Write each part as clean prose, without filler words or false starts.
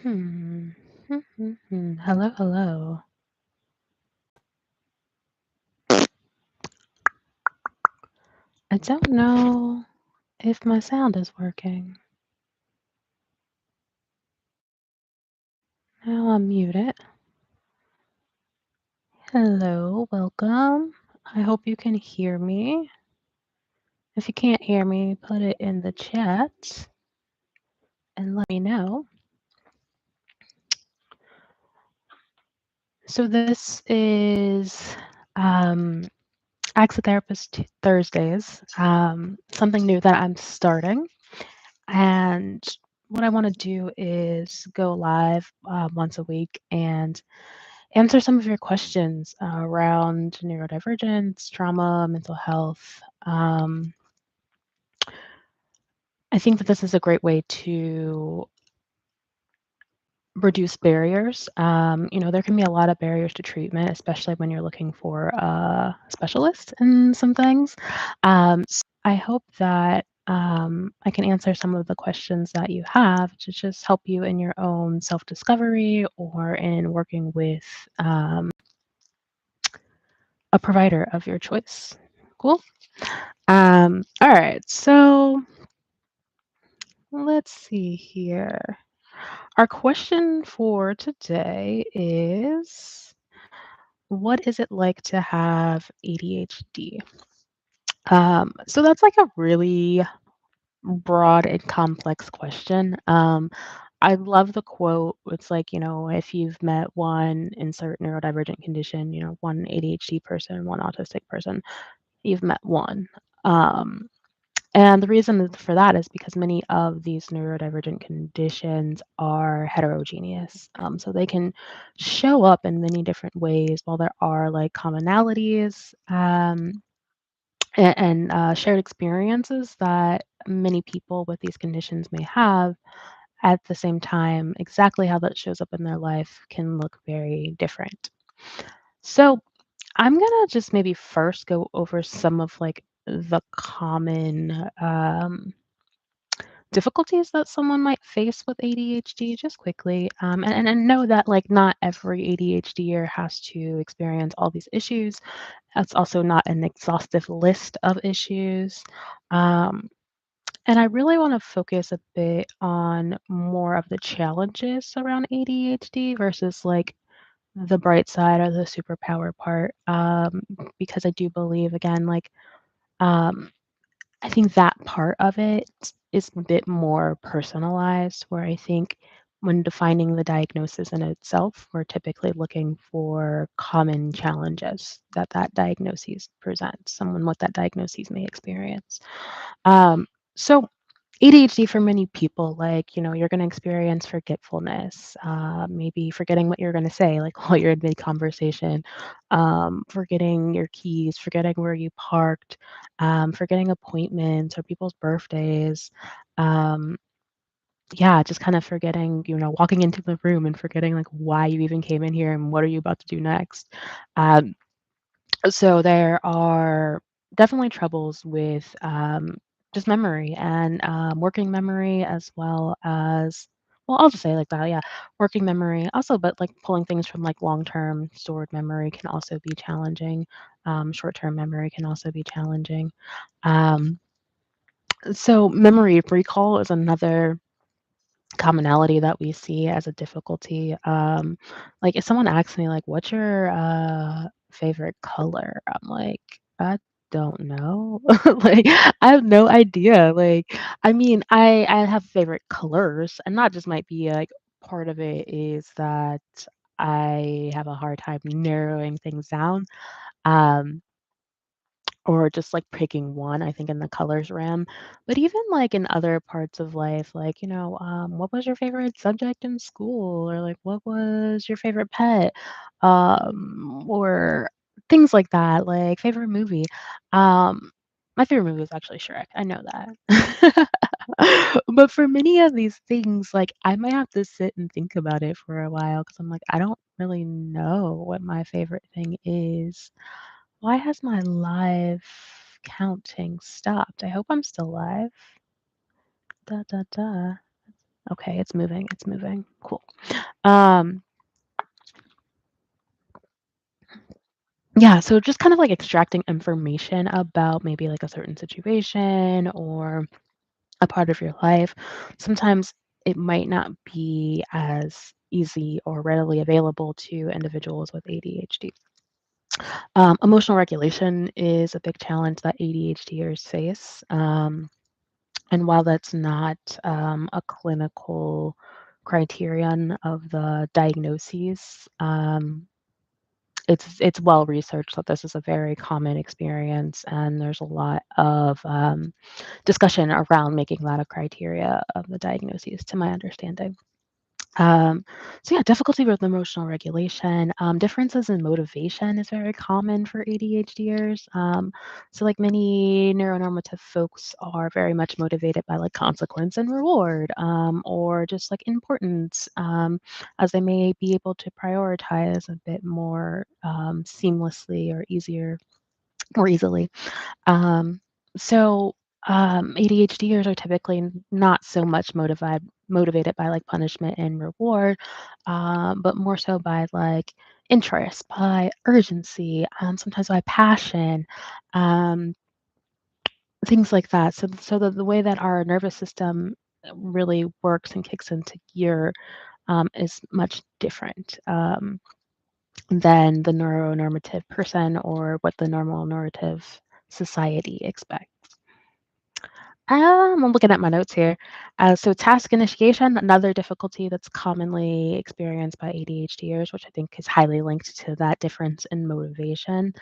Hmm. Hello, hello. I don't know if my sound is working. Now I'll mute it. Hello, welcome. I hope you can hear me. If you can't hear me, put it in the chat and let me know. So this is Ask a Therapist Thursdays, something new that I'm starting. And what I want to do is go live once a week and answer some of your questions around neurodivergence, trauma, mental health. I think that this is a great way to reduce barriers. There can be a lot of barriers to treatment, especially when you're looking for a specialist in some things. I hope that I can answer some of the questions that you have to just help you in your own self discovery or in working with a provider of your choice. Cool. All right. So let's see here. Our question for today is, what is it like to have ADHD? So that's like a really broad and complex question. I love the quote. It's like, if you've met one insert neurodivergent condition, one ADHD person, one autistic person, you've met one. Um, and the reason for that is because many of these neurodivergent conditions are heterogeneous. So they can show up in many different ways. While there are like commonalities and shared experiences that many people with these conditions may have, at the same time, exactly how that shows up in their life can look very different. So I'm gonna just maybe first go over some of like the common difficulties that someone might face with ADHD just quickly. And know that like not every ADHDer has to experience all these issues. That's also not an exhaustive list of issues. Um, and I really want to focus a bit on more of the challenges around ADHD versus like the bright side or the superpower part. Because I do believe, again, like, um, I think that part of it is a bit more personalized, where I think when defining the diagnosis in itself, we're typically looking for common challenges that that diagnosis presents, someone with that diagnosis may experience. So ADHD for many people, like, you're going to experience forgetfulness, maybe forgetting what you're going to say, like while you're in mid conversation, forgetting your keys, forgetting where you parked, forgetting appointments or people's birthdays. Um, yeah, just kind of forgetting, walking into the room and forgetting like why you even came in here and what are you about to do next. Um, so there are definitely troubles with just memory and working memory as well as, well, I'll just say it like that, yeah, working memory also, but like pulling things from like long-term stored memory can also be challenging. Short-term memory can also be challenging. Um, so memory recall is another commonality that we see as a difficulty. Like if someone asks me like, "What's your favorite color?" I'm like, "I don't know." Like I have no idea. Like I mean, I have favorite colors, and that just might be like part of it is that I have a hard time narrowing things down. Um, or just like picking one, I think in the colors realm. But even like in other parts of life, like, what was your favorite subject in school? Or like, what was your favorite pet? Or things like that, like favorite movie. Um, my favorite movie is actually Shrek. I know that. But for many of these things, like I might have to sit and think about it for a while because I'm like, I don't really know what my favorite thing is. Why has my live counting stopped? I hope I'm still live. Da da da. Okay, it's moving. It's moving. Cool. Um, yeah, so just kind of like extracting information about maybe like a certain situation or a part of your life. Sometimes it might not be as easy or readily available to individuals with ADHD. Emotional regulation is a big challenge that ADHDers face. And while that's not a clinical criterion of the diagnoses, it's well researched that this is a very common experience, and there's a lot of discussion around making that a criteria of the diagnoses, to my understanding. Um, so yeah, difficulty with emotional regulation. Differences in motivation is very common for ADHDers. So like many neuronormative folks are very much motivated by like consequence and reward, or just like importance, as they may be able to prioritize a bit more seamlessly or easier or easily. Um, so ADHDers are typically not so much motivated by like punishment and reward, but more so by like interest, by urgency, sometimes by passion, um, things like that. So the way that our nervous system really works and kicks into gear is much different. Than the neuronormative person or what the normal normative society expects. I'm looking at my notes here. So task initiation, another difficulty that's commonly experienced by ADHDers, which I think is highly linked to that difference in motivation.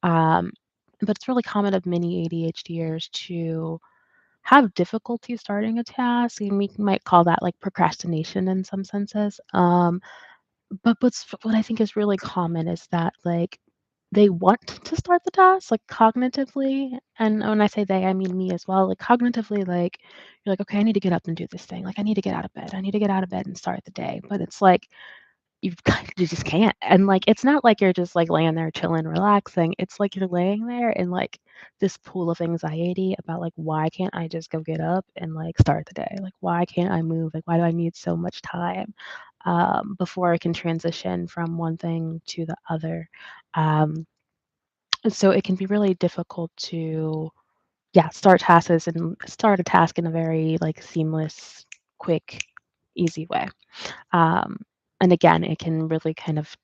Um, but it's really common of many ADHDers to have difficulty starting a task, and we might call that like procrastination in some senses. But what I think is really common is that, like, they want to start the task, like, cognitively, and when I say they, I mean me as well, like, cognitively, like, you're like, "Okay, I need to get up and do this thing, like, I need to get out of bed. I need to get out of bed and start the day," but it's like, you just can't, and, like, it's not like you're just, like, laying there chilling, relaxing, it's like you're laying there in, like, this pool of anxiety about, like, "Why can't I just go get up and, like, start the day? Like, why can't I move? Like, why do I need so much time, before I can transition from one thing to the other?" Um, so it can be really difficult to, yeah, start a task in a very, like, seamless, quick, easy way. Um, and again, it can really kind of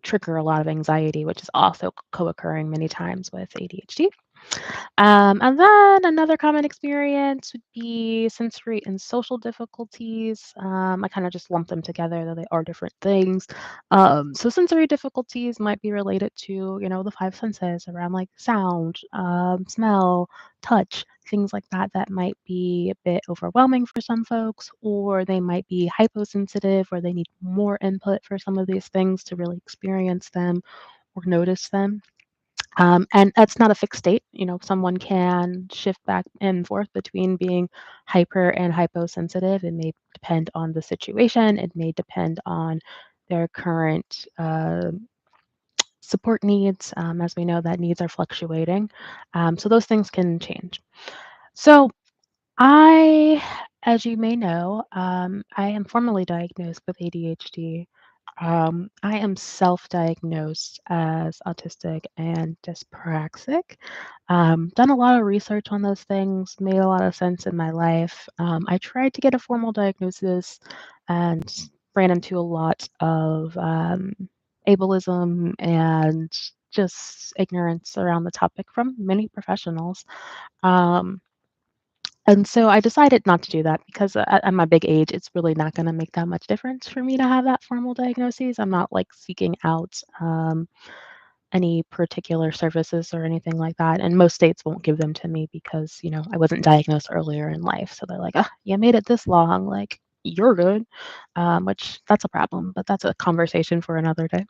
trigger a lot of anxiety, which is also co-occurring many times with ADHD. And then another common experience would be sensory and social difficulties. I kind of just lump them together, though they are different things. So sensory difficulties might be related to, the five senses around like sound, smell, touch, things like that, that might be a bit overwhelming for some folks, or they might be hyposensitive, or they need more input for some of these things to really experience them or notice them. And that's not a fixed state. Someone can shift back and forth between being hyper and hyposensitive. It may depend on the situation. It may depend on their current support needs. As we know, that needs are fluctuating. So those things can change. So I, as you may know, I am formally diagnosed with ADHD. I am self-diagnosed as autistic and dyspraxic. Done a lot of research on those things, made a lot of sense in my life. I tried to get a formal diagnosis and ran into a lot of ableism and just ignorance around the topic from many professionals. Um, and so I decided not to do that because at my big age, it's really not going to make that much difference for me to have that formal diagnosis. I'm not like seeking out any particular services or anything like that. And most states won't give them to me because, I wasn't diagnosed earlier in life. So they're like, oh, you made it this long. Like, you're good, which that's a problem, but that's a conversation for another day.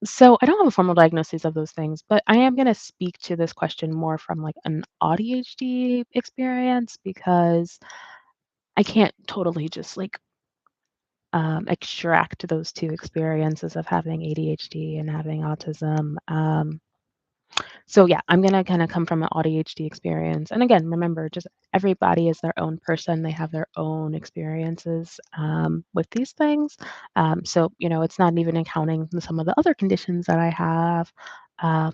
So I don't have a formal diagnosis of those things, but I am going to speak to this question more from like an ADHD experience because I can't totally just like extract those two experiences of having ADHD and having autism. So yeah, I'm gonna kind of come from an ADHD experience. And again, remember, just everybody is their own person. They have their own experiences with these things. So it's not even accounting some of the other conditions that I have,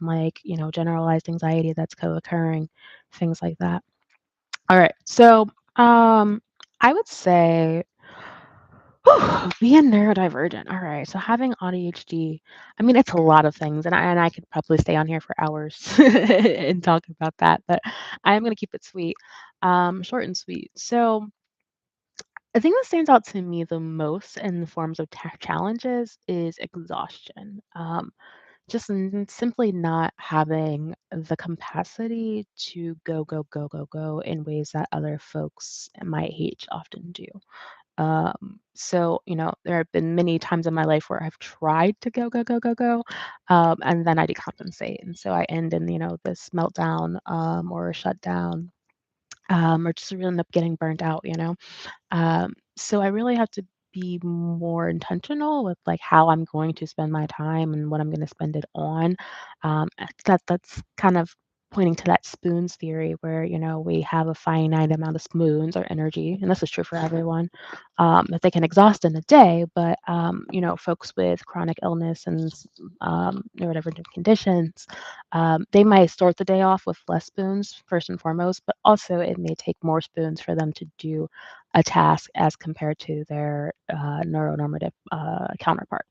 like generalized anxiety that's co-occurring, things like that. All right, so I would say being neurodivergent. All right. So having ADHD, I mean, it's a lot of things, and I could probably stay on here for hours and talk about that, but I am going to keep it sweet, short and sweet. So the thing that stands out to me the most in the forms of challenges is exhaustion. Just simply not having the capacity to go, go, go, go, go in ways that other folks my age often do. So there have been many times in my life where I've tried to go, go, go, go, go, and then I decompensate. And so I end in, this meltdown or a shutdown, or just really end up getting burnt out. So I really have to be more intentional with like how I'm going to spend my time and what I'm going to spend it on. That's kind of pointing to that spoons theory where we have a finite amount of spoons or energy, and this is true for everyone, that they can exhaust in a day. But folks with chronic illness and neurodivergent conditions, they might start the day off with less spoons first and foremost, but also it may take more spoons for them to do a task as compared to their neuronormative counterpart.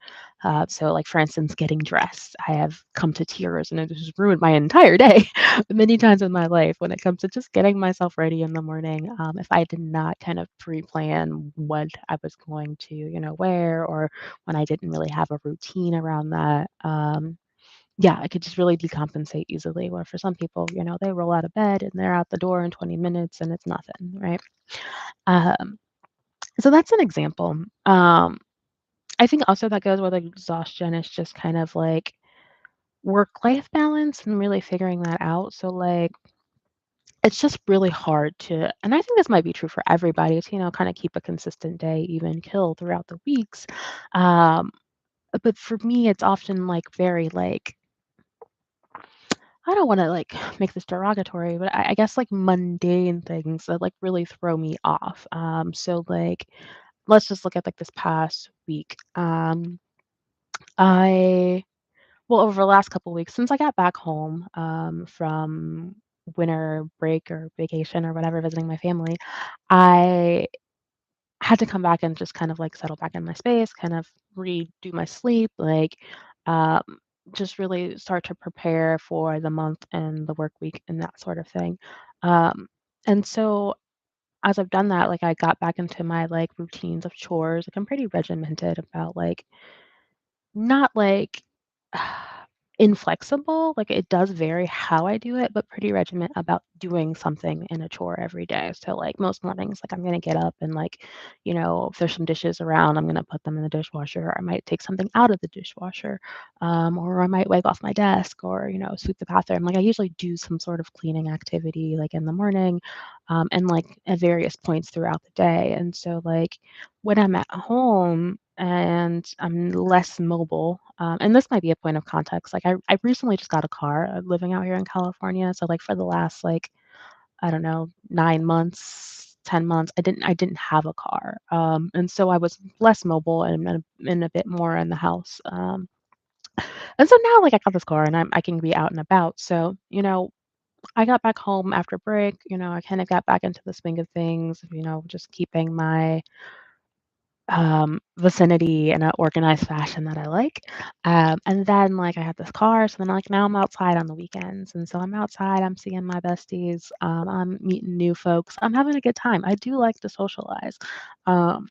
So, like for instance, getting dressed, I have come to tears, and it has ruined my entire day many times in my life when it comes to just getting myself ready in the morning. If I did not kind of pre-plan what I was going to, wear, or when I didn't really have a routine around that. Yeah, I could just really decompensate easily. Where for some people, they roll out of bed and they're out the door in 20 minutes and it's nothing, right? Um, so that's an example. I think also that goes with exhaustion is just kind of like work-life balance and really figuring that out. So like it's just really hard to, and I think this might be true for everybody, to kind of keep a consistent day, even kill throughout the weeks. Um, but for me, it's often like very like I don't want to like make this derogatory, but I guess like mundane things that like really throw me off. So like let's just look at like this past week. I well over the last couple weeks since I got back home from winter break or vacation or whatever, visiting my family, I had to come back and just kind of like settle back in my space, kind of redo my sleep, like um, just really start to prepare for the month and the work week and that sort of thing. Um, and so as I've done that, like I got back into my like routines of chores. Like I'm pretty regimented about like not like inflexible, like, it does vary how I do it, but pretty regiment about doing something in a chore every day. So, like, most mornings, like, I'm gonna get up and, like, if there's some dishes around, I'm gonna put them in the dishwasher. I might take something out of the dishwasher, or I might wipe off my desk or, sweep the bathroom. Like, I usually do some sort of cleaning activity, like, in the morning, and, like, at various points throughout the day. And so, like, when I'm at home and I'm less mobile, and this might be a point of context. Like I recently just got a car living out here in California. So like for the last like, I don't know, 9 months, 10 months, I didn't have a car. And so I was less mobile and a bit more in the house. And so now like I got this car and I can be out and about. So, I got back home after break, I kind of got back into the swing of things, just keeping my vicinity in an organized fashion that I like. And then like I had this car, so then like now I'm outside on the weekends, and so I'm outside. I'm seeing my besties. I'm meeting new folks. I'm having a good time. I do like to socialize, but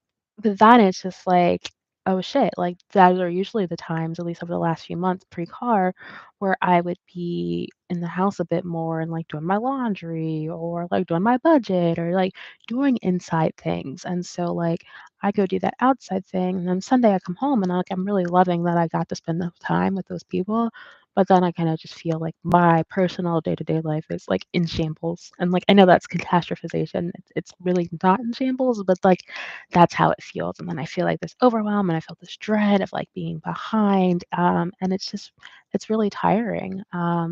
then it's just like. Oh shit, like those are usually the times, at least over the last few months pre-car, where I would be in the house a bit more and like doing my laundry or like doing my budget or like doing inside things. And so like I go do that outside thing, and then Sunday I come home and I'm really loving that I got to spend the time with those people. but then I kind of just feel like my personal day-to-day life is like in shambles. And like I know that's catastrophization. It's really not in shambles, but like that's how it feels. And then I feel like this overwhelm and I feel this dread of like being behind. And it's really tiring.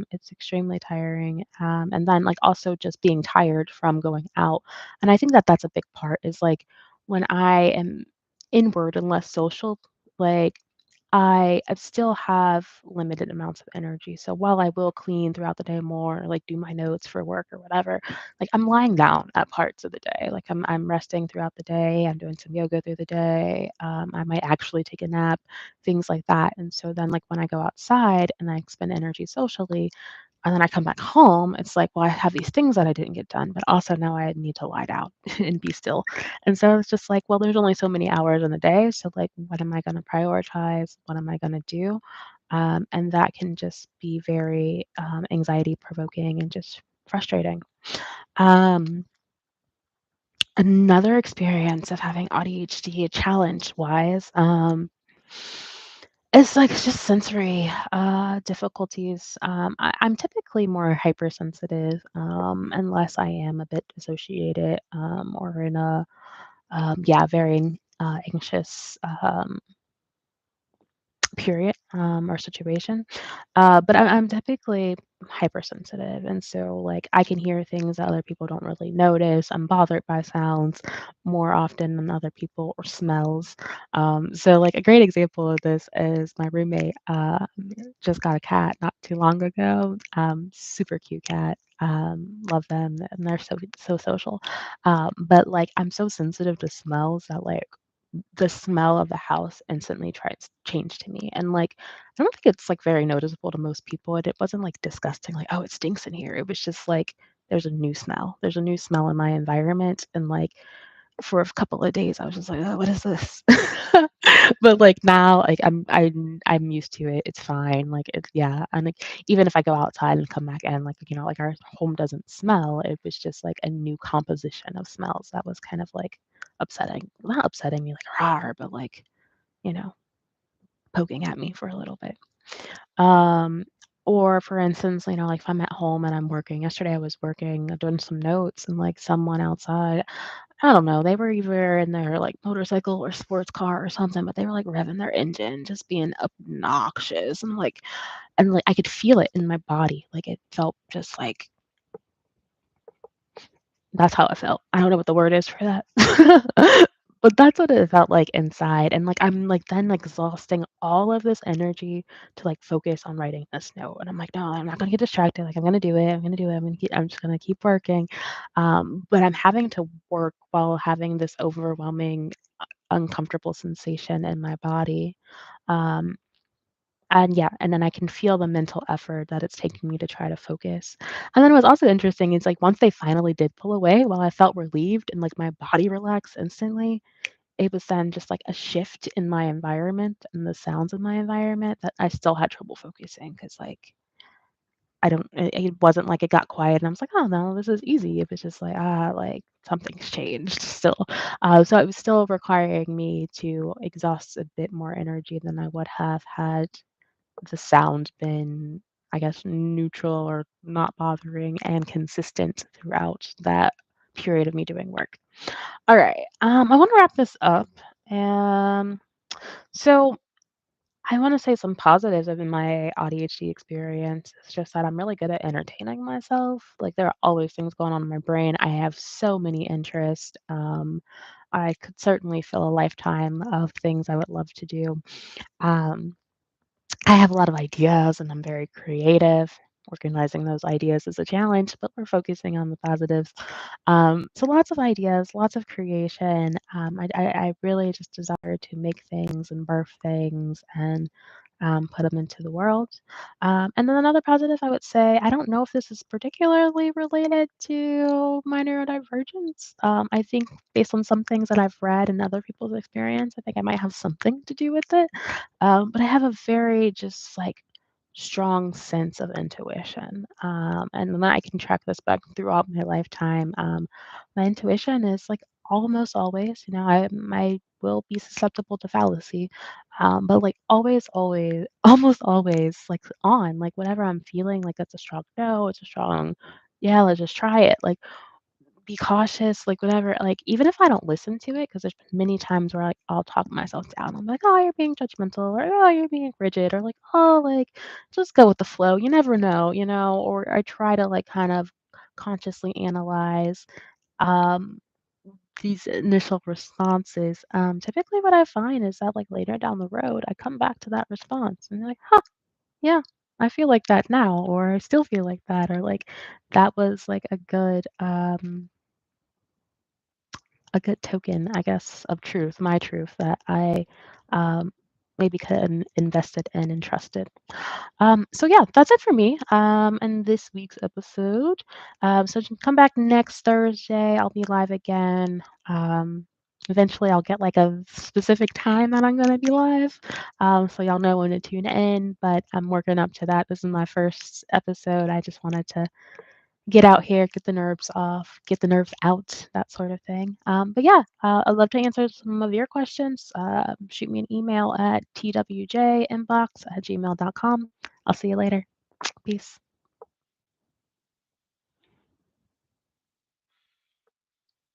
It's extremely tiring. And then like also just being tired from going out. And I think that that's a big part is like when I am inward and less social, like I still have limited amounts of energy. So while I will clean throughout the day more, like do my notes for work or whatever, like I'm lying down at parts of the day. Like I'm resting throughout the day. I'm doing some yoga through the day. I might actually take a nap, things like that. And so then like when I go outside and I expend energy socially, and then I come back home, it's like, well, I have these things that I didn't get done, but also now I need to lie down and be still. And so it's just like, well, there's only so many hours in the day. So, like, what am I going to prioritize? What am I going to do? And that can just be very anxiety provoking and just frustrating. Um, Another experience of having ADHD challenge wise, it's like just sensory difficulties. I'm typically more hypersensitive, unless I am a bit dissociated or in a yeah, very anxious period or situation. But I'm typically hypersensitive, and so like I can hear things that other people don't really notice. I'm bothered by sounds more often than other people or smells. So like a great example of this is my roommate just got a cat not too long ago. Super cute cat. Love them, and they're so social. But like I'm so sensitive to smells that like the smell of the house instantly tries to change to me. And like, I don't think it's like very noticeable to most people. And it wasn't like disgusting, like, oh, it stinks in here. It was just like, there's a new smell. There's a new smell in my environment. And like, for a couple of days, I was just like, oh, what is this? But like now, like I'm used to it. It's fine. Like it's yeah. And like even if I go outside and come back in, like like our home doesn't smell. It was just like a new composition of smells that was kind of like upsetting. Not upsetting me like rawr, but like, you know, poking at me for a little bit. Um, or for instance, like if I'm at home and I'm working. Yesterday I was working, doing some notes, and like someone outside, I don't know, they were either in their like motorcycle or sports car or something, but they were like revving their engine, just being obnoxious, and like I could feel it in my body. Like it felt just like that's how it felt. I don't know what the word is for that. But that's what it felt like inside, and, like, I'm, like, then exhausting all of this energy to, like, focus on writing this note, and I'm like, "No, I'm not gonna get distracted, like, I'm gonna do it, I'm gonna do it, I'm just gonna keep working." But I'm having to work while having this overwhelming, uncomfortable sensation in my body. Um, and yeah, and then I can feel the mental effort that it's taking me to try to focus. And then what's also interesting is like once they finally did pull away, while I felt relieved and like my body relaxed instantly, it was then just like a shift in my environment and the sounds of my environment that I still had trouble focusing because like I don't it wasn't like it got quiet and I was like, oh no, this is easy. It was just like, like something's changed still. So it was still requiring me to exhaust a bit more energy than I would have had the sound been, I guess, neutral or not bothering and consistent throughout that period of me doing work. All right. I want to wrap this up. Um, so I want to say some positives of my ADHD experience. It's just that I'm really good at entertaining myself. Like there are always things going on in my brain. I have so many interests. I could certainly fill a lifetime of things I would love to do. Um, I have a lot of ideas and I'm very creative. Organizing those ideas is a challenge, but we're focusing on the positives. So lots of ideas, lots of creation. I really just desire to make things and birth things and put them into the world. And then another positive, I would say, I don't know if this is particularly related to my neurodivergence. I think based on some things that I've read and other people's experience, I think I might have something to do with it. But I have a very just like strong sense of intuition. And then I can track this back throughout my lifetime. My intuition is like almost always, I will be susceptible to fallacy, but, like, always, always, almost always, like, like, whatever I'm feeling, like, it's a strong no, it's a strong, "Yeah, let's just try it," like, be cautious, like, whatever, like, even if I don't listen to it, because there's been many times where, like, I'll talk myself down. I'm like, "Oh, you're being judgmental," or, "Oh, you're being rigid," or, like, "Oh, like, just go with the flow, you never know," or I try to, like, kind of consciously analyze, um, these initial responses. Typically what I find is that, like, later down the road, I come back to that response and like, "Huh, yeah, I feel like that now," or "I still feel like that," or, like, that was, like, a good token, I guess, of truth, my truth that I, um, maybe could invested in and trusted. So yeah, that's it for me, in this week's episode. So come back next Thursday. I'll be live again. Eventually, I'll get like a specific time that I'm gonna be live, so y'all know when to tune in. But I'm working up to that. This is my first episode. I just wanted to get out here, get the nerves off, get the nerves out, that sort of thing. But yeah, I'd love to answer some of your questions. Shoot me an email at twjinbox@gmail.com. I'll see you later. Peace.